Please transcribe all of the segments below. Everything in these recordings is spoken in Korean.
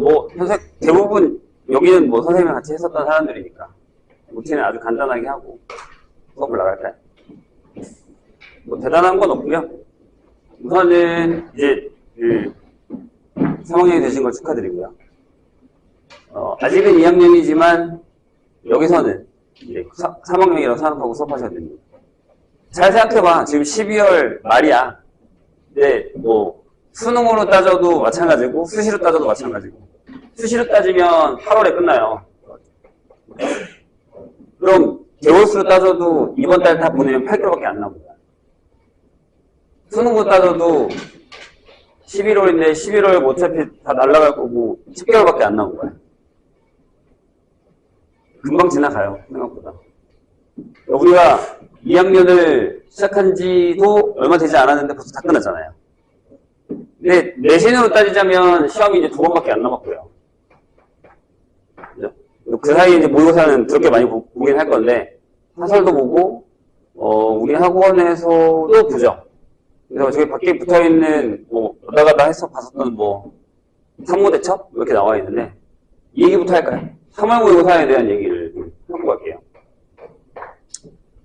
뭐, 대부분, 여기는 뭐 선생님이랑 같이 했었던 사람들이니까. 루틴을 아주 간단하게 하고 수업을 나갈까요? 뭐, 대단한 건 없고요. 우선은, 이제, 3학년이 되신 걸 축하드리고요. 아직은 2학년이지만, 여기서는, 이제 3학년이라고 생각하고 수업하셔야 됩니다. 잘 생각해봐. 지금 12월 말이야. 근데, 뭐, 수능으로 따져도 마찬가지고, 수시로 따져도 마찬가지고. 수시로 따지면 8월에 끝나요. 그럼, 개월수로 따져도 이번 달 다 보내면 8개월밖에 안 남은 거야. 수능으로 따져도 11월인데 11월 뭐 어차피 다 날아갈 거고 10개월밖에 안 남은 거야. 금방 지나가요, 생각보다. 우리가 2학년을 시작한 지도 얼마 되지 않았는데 벌써 다 끝났잖아요. 근데 내신으로 따지자면 시험이 이제 2번밖에 안 남았고요. 그죠? 그 사이에 이제 모의고사는 그렇게 많이 보긴 할 건데, 사설도 보고, 우리 학원에서도 보죠. 그래서 저기 밖에 붙어 있는, 뭐, 어디다 가다 봤었던 뭐, 산모대첩? 이렇게 나와 있는데, 이 얘기부터 할까요? 3월 모의고사에 대한 얘기를 하고 갈게요.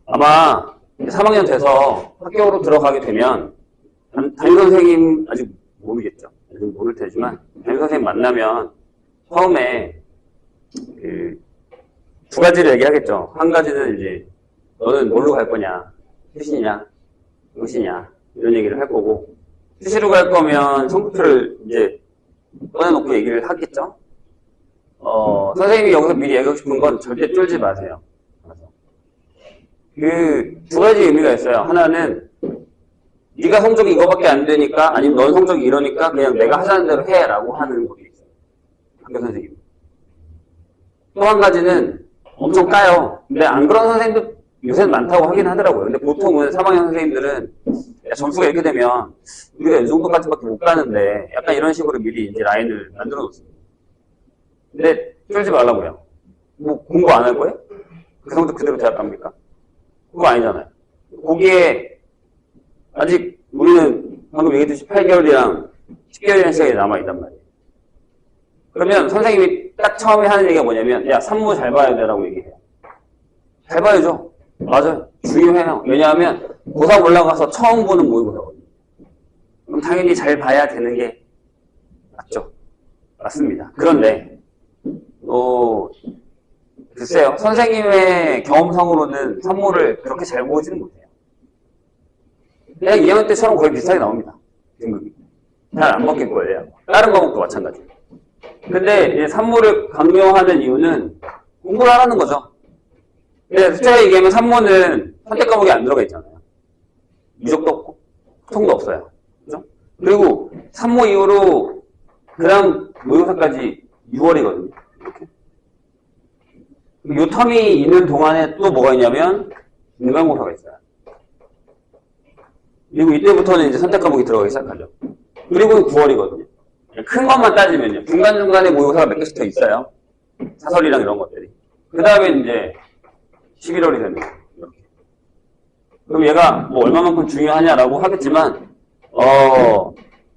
아마 3학년 돼서 학교로 들어가게 되면, 담임선생님, 아직 모르겠죠. 아직 모를 테지만, 담임선생님 만나면, 처음에, 두 가지를 얘기하겠죠. 한 가지는 이제, 너는 뭘로 갈 거냐? 수시냐? 응시냐? 이런 얘기를 할 거고, 수시로 갈 거면 성적표를 이제 꺼내놓고 얘기를 하겠죠? 선생님이 여기서 미리 얘기하고 싶은 건 절대 쫄지 마세요. 그 두 가지 의미가 있어요. 하나는 네가 성적이 이거밖에 안 되니까, 아니면 넌 성적이 이러니까 그냥 내가 하자는 대로 해 라고 하는 것이 있어요. 학교 선생님. 또 한 가지는 엄청 까요. 근데 안 그런 선생님도 요새는 많다고 하긴 하더라고요. 근데 보통은 3학년 선생님들은 점수가 이렇게 되면 우리가 이 정도까지밖에 못 가는데 약간 이런 식으로 미리 이제 라인을 만들어 놓습니다. 근데 쫄지 말라고요. 뭐 공부 안 할 거예요? 그 성적 그대로 대학 갑니까? 그거 아니잖아요. 거기에 아직 우리는 방금 얘기했듯이 8개월이랑 10개월이라는 시간이 남아있단 말이에요. 그러면 선생님이 딱 처음에 하는 얘기가 뭐냐면, 야, 산모 잘 봐야 돼라고 얘기해요. 잘 봐야죠. 맞아요. 중요해요. 왜냐하면 고3 올라가서 처음 보는 모의고사거든요. 그럼 당연히 잘 봐야 되는 게 맞죠. 맞습니다. 그런데 글쎄요. 선생님의 경험상으로는 산모를 그렇게 잘 보지는 못해요. 그냥 2학년 때처럼 거의 비슷하게 나옵니다. 등급이. 잘 안 바뀔 거예요. 다른 과목도 마찬가지예요. 근데 이제 산모를 강요하는 이유는 공부를 하라는 거죠. 근데 솔직하게 얘기하면 산모는 선택 과목이 안 들어가 있잖아요. 미적도 없고 통도 없어요. 그죠? 그리고 산모 이후로 그다음 모의고사까지 6월이거든요. 이렇게. 요 텀이 있는 동안에 또 뭐가 있냐면 인간고사가 있어요. 그리고 이때부터는 이제 선택 과목이 들어가기 시작하죠. 그리고 9월이거든요. 큰 것만 따지면요. 중간중간에 모의고사가 몇 개씩 더 있어요. 사설이랑 이런 것들이. 그 다음에 이제 11월이 되는 거예요. 이렇게. 그럼 얘가 뭐 얼마만큼 중요하냐라고 하겠지만,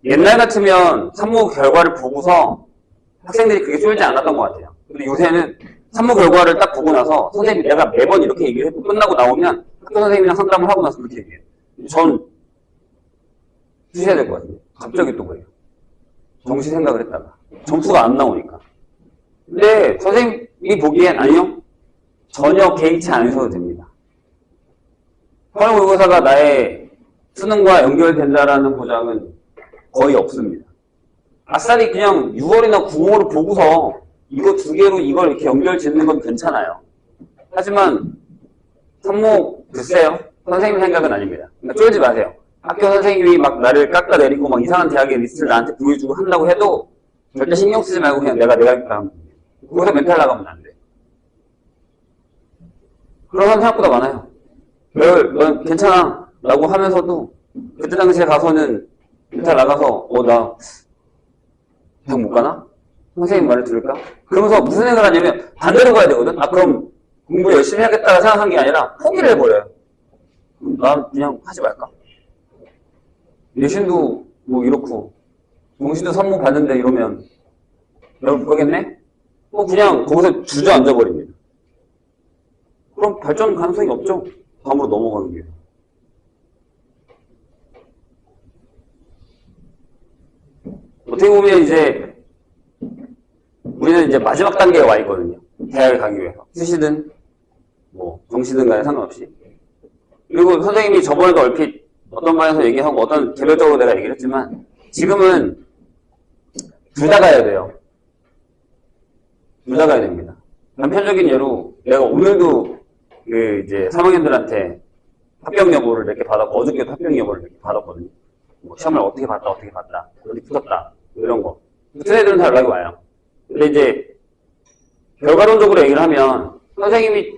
옛날 같으면 산모 결과를 보고서 학생들이 그게 쫄지 않았던 것 같아요. 근데 요새는 산모 결과를 딱 보고 나서 선생님이 내가 매번 이렇게 얘기를 해도 끝나고 나오면 학교 선생님이랑 상담을 하고 나서 그렇게 얘기해요. 전 주셔야 될 것 같아요. 갑자기 또 그래요. 정시 생각을 했다가 점수가 안 나오니까. 근데 선생님이 보기엔 아니요. 전혀 개의치 않으셔도 됩니다. 8월 모의고사가 나의 수능과 연결된다라는 보장은 거의 없습니다. 아싸리 그냥 6월이나 9월을 보고서 이거 두 개로 이걸 이렇게 연결 짓는 건 괜찮아요. 하지만 산모 글쎄요. 선생님 생각은 아닙니다. 그러니까 쫄지 마세요. 학교 선생님이 막 나를 깎아내리고 막 이상한 대학의 리스트를 나한테 보여주고 한다고 해도 절대 신경 쓰지 말고 그냥 내가 하면 됩니다. 거기서 멘탈 나가면 안 돼. 그런 사람 생각보다 많아요. 넌 괜찮아 라고 하면서도 그때 당시에 가서는 멘탈 나가서 나 대학 못 가나? 선생님 말을 들을까? 그러면서 무슨 생각을 하냐면 반대로 가야 되거든? 그럼 공부 열심히 하겠다 생각한 게 아니라 포기를 해버려요. 난 그냥 하지 말까? 내신도 뭐 이렇고 정시도 산모 봤는데 이러면 내가 못 가겠네? 그냥 거기서 주저앉아 버립니다. 그럼 발전 가능성이 없죠? 다음으로 넘어가는 게. 어떻게 보면 이제 우리는 이제 마지막 단계에 와 있거든요. 대학을 가기 위해서. 수시든 정시든 간에 상관없이. 그리고 선생님이 저번에도 얼핏 어떤 반에서 얘기하고 어떤 개별적으로 내가 얘기를 했지만 지금은 둘 다 가야 돼요. 둘 다 가야 됩니다. 단편적인 예로 내가 오늘도 이제 3학년들한테 합격 여부를 이렇게 받았고 어저께도 합격 여부를 이렇게 받았거든요. 시험을 어떻게 봤다 어디 붙었다 이런 거. 붙은 애들은 다 연락이 와요. 근데 이제 결과론적으로 얘기를 하면 선생님이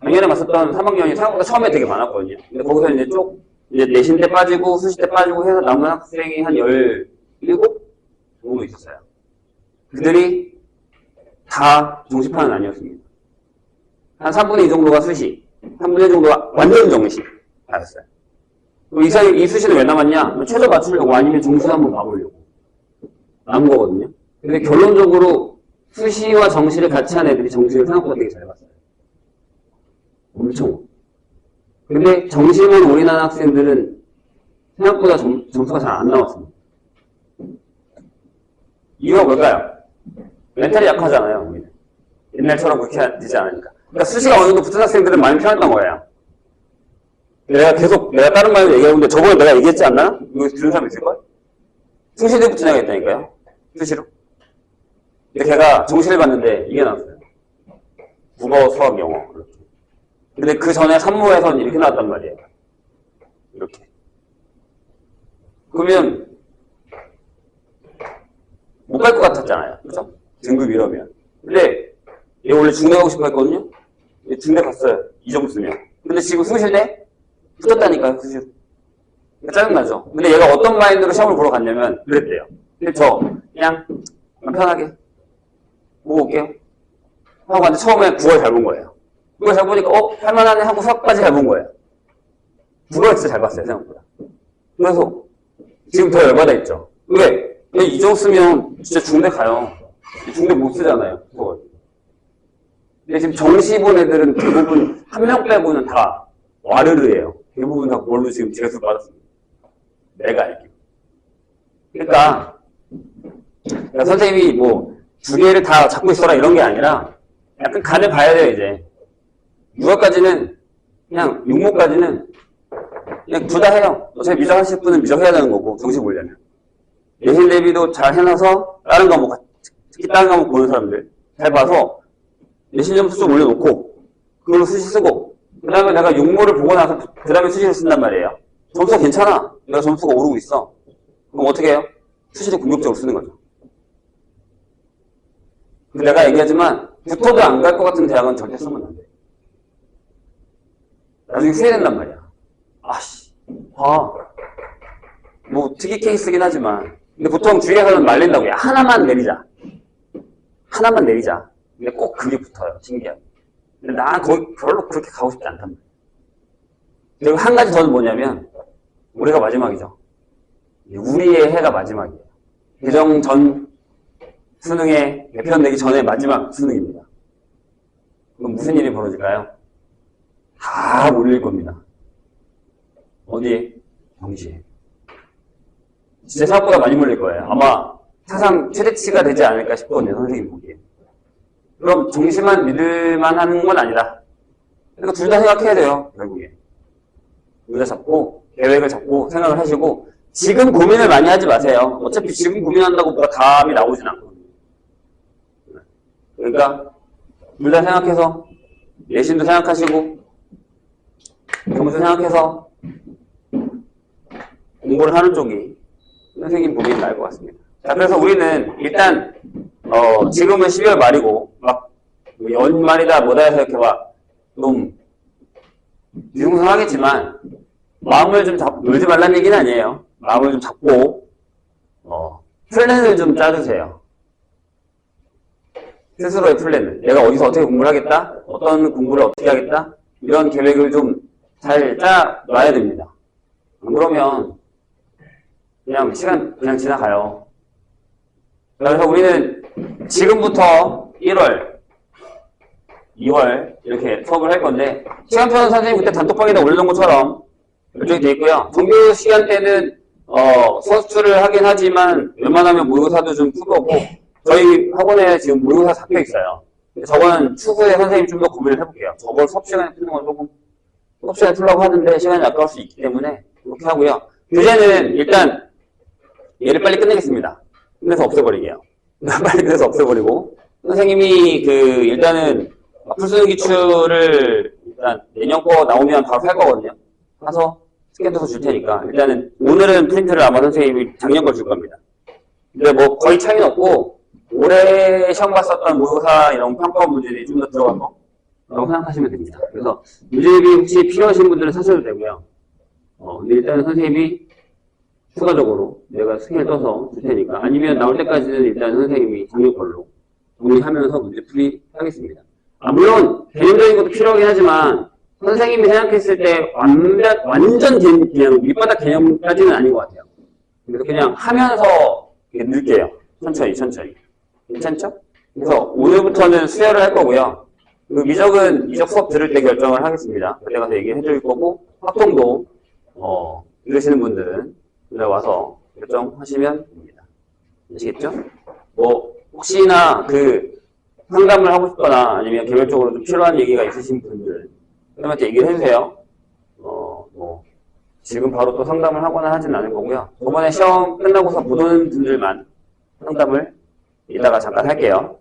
작년에 봤었던 3학년이 생각보다 처음에 되게 많았거든요. 근데 거기서 이제 내신 때 빠지고 수시 때 빠지고 해서 남은 학생이 한 17 정도 있었어요. 그들이 다 정시판은 아니었습니다. 한 3분의 2 정도가 수시, 3분의 1 정도가 완전 정시 나였어요. 이 수시는 왜 남았냐? 최저 맞추려고 아니면 정시 한번 가보려고 남은 거거든요. 근데 결론적으로 수시와 정시를 같이 한 애들이 정시를 생각보다 되게 잘 봤어요. 엄청. 근데 정시만 올인한 학생들은 생각보다 점수가 잘 안 나왔습니다. 이유가 뭘까요? 멘탈이 약하잖아요, 우리는. 옛날처럼 그렇게 되지 않으니까. 그러니까 수시가 어느 정도 붙은 학생들은 많이 편했던 거예요. 내가 다른 말로 얘기하고 있는데 저번에 내가 얘기했지 않나? 이거 들은 사람 있을걸? 수시대 붙은 애가 있다니까요? 수시로. 근데 걔가 정시를 봤는데 이게 나왔어요. 국어, 수학, 영어. 근데 그 전에 산모에서는 이렇게 나왔단 말이에요. 이렇게. 그러면 못 갈 것 같았잖아요. 그죠? 등급 이러면. 근데 얘 원래 중대 가고 싶어 했거든요? 얘 중대 갔어요. 이 정도 쓰면. 근데 지금 수시대 붙었다니까요, 수시. 짜증나죠? 근데 얘가 어떤 마인드로 시험을 보러 갔냐면 그랬대요. 근데 저 그냥 편하게 보고 올게요. 하고 갔는데 처음에 9월 잘 본 거예요. 그걸 잘 보니까 할만하네 하고 수학까지 잘 본 거예요. 국어를 진짜 잘 봤어요, 생각보다. 그래서 지금 더 열받아 있죠. 왜? 이 정도 쓰면 진짜 중대 가요. 중대 못 쓰잖아요, 그걸. 근데 지금 정시 본 애들은 대부분 한 명 빼고는 다 와르르예요. 대부분 다 그걸로 지금 재수 받았습니다. 내가 알기로. 그러니까 선생님이 두 개를 다 잡고 있어라 이런 게 아니라 약간 간을 봐야 돼요, 이제. 6월까지는 그냥 6모까지는 그냥 둘 다 해요. 어차피 미적하실 분은 미적해야 되는 거고 정시 보려면. 예실 대비도 잘 해놔서 다른 과목, 특히 다른 과목 보는 사람들 잘 봐서 예실 점수 좀 올려놓고 그걸로 수시 쓰고 그 다음에 내가 6모를 보고 나서 그 다음에 수시를 쓴단 말이에요. 점수가 괜찮아. 내가 점수가 오르고 있어. 그럼 어떻게 해요? 수시를 공격적으로 쓰는 거죠. 근데 내가 얘기하지만 붙어도 안 갈 것 같은 대학은 절대 쓰면 안 돼. 나중에 후회된단 말이야. 특이 케이스긴 하지만 근데 보통 주위에서는 말린다고 하나만 내리자. 근데 꼭 그게 붙어요. 신기하게. 근데 난 거기 별로 그렇게 가고 싶지 않단 말이야. 그리고 한 가지 더는 뭐냐면 올해가 마지막이죠. 우리의 해가 마지막이에요. 개정 전 수능에 개편 내기 전에 마지막 수능입니다. 그럼 무슨 일이 벌어질까요? 다 몰릴 겁니다. 어디에? 정시에. 진짜 생각보다 많이 몰릴 거예요. 아마 사상 최대치가 되지 않을까 싶거든요, 선생님 보기에. 그럼 정시만 믿을만 하는 건 아니다. 그러니까 둘 다 생각해야 돼요, 결국에. 둘 다 잡고, 계획을 잡고, 생각을 하시고, 지금 고민을 많이 하지 마세요. 어차피 지금 고민한다고 뭐가 답이 나오진 않거든요. 그러니까, 둘 다 생각해서, 내신도 생각하시고, 점수 생각해서, 공부를 하는 쪽이 선생님 보기엔 나을 것 같습니다. 자, 그래서 우리는 일단, 지금은 12월 말이고, 연말이다, 뭐다 해서 이렇게 좀, 융성하겠지만, 마음을 좀 놀지 말라는 얘기는 아니에요. 마음을 좀 잡고, 플랜을 좀 짜주세요. 스스로의 플랜을. 내가 어디서 어떻게 공부를 하겠다? 어떤 공부를 어떻게 하겠다? 이런 계획을 좀 잘 짜놔야 됩니다. 안 그러면, 시간 그냥 지나가요. 그래서 우리는 지금부터 1월, 2월 이렇게 수업을 할 건데 시간표는 선생님 그때 단톡방에다 올려놓은 것처럼 결정이 되어 있고요. 정규 시간대는 수업수를 하긴 하지만 웬만하면 모의고사도 좀 풀거고 저희 학원에 지금 모의고사 잡혀 있어요. 저거는 추후에 선생님이 좀 더 고민을 해볼게요. 저걸 수업 시간에 푸는 건 조금 수업 시간에 풀려고 하는데 시간이 아까울 수 있기 때문에 그렇게 하고요. 교재는 일단 얘를 빨리 끝내겠습니다. 끝내서 없애버리게요. 빨리 끝내서 없애버리고 선생님이 일단은 풀수능 기출을 일단 내년 거 나오면 바로 할 거거든요. 가서 스캔해서 줄 테니까 일단은 오늘은 프린트를 아마 선생님이 작년 걸 줄 겁니다. 근데 뭐 거의 차이는 없고 올해 시험 봤었던 모의고사 이런 평가 문제들이 좀 더 들어간 거라고 생각하시면 됩니다. 그래서 문제집이 혹시 필요하신 분들은 사셔도 되고요. 근데 일단은 선생님이 추가적으로 내가 스캔을 떠서 줄 테니까 아니면 나올 때까지는 일단 선생님이 작년 걸로 정리하면서 문제풀이 하겠습니다. 물론 개념적인 것도 필요하긴 하지만 선생님이 생각했을 때 완전 그냥 밑바닥 개념까지는 아닌 것 같아요. 그래서 그냥 하면서 넣을게요. 천천히. 괜찮죠? 그래서 오늘부터는 수혈을 할 거고요. 미적은 미적 수업 들을 때 결정을 하겠습니다. 그때 가서 얘기해 드릴 거고 확통도 들으시는 분들은 와서 결정하시면 됩니다. 아시겠죠? 혹시나 상담을 하고 싶거나 아니면 개별적으로 좀 필요한 얘기가 있으신 분들 선생님한테 얘기를 해주세요. 지금 바로 또 상담을 하거나 하진 않을 거고요. 저번에 시험 끝나고서 못 오는 분들만 상담을 이따가 잠깐 할게요.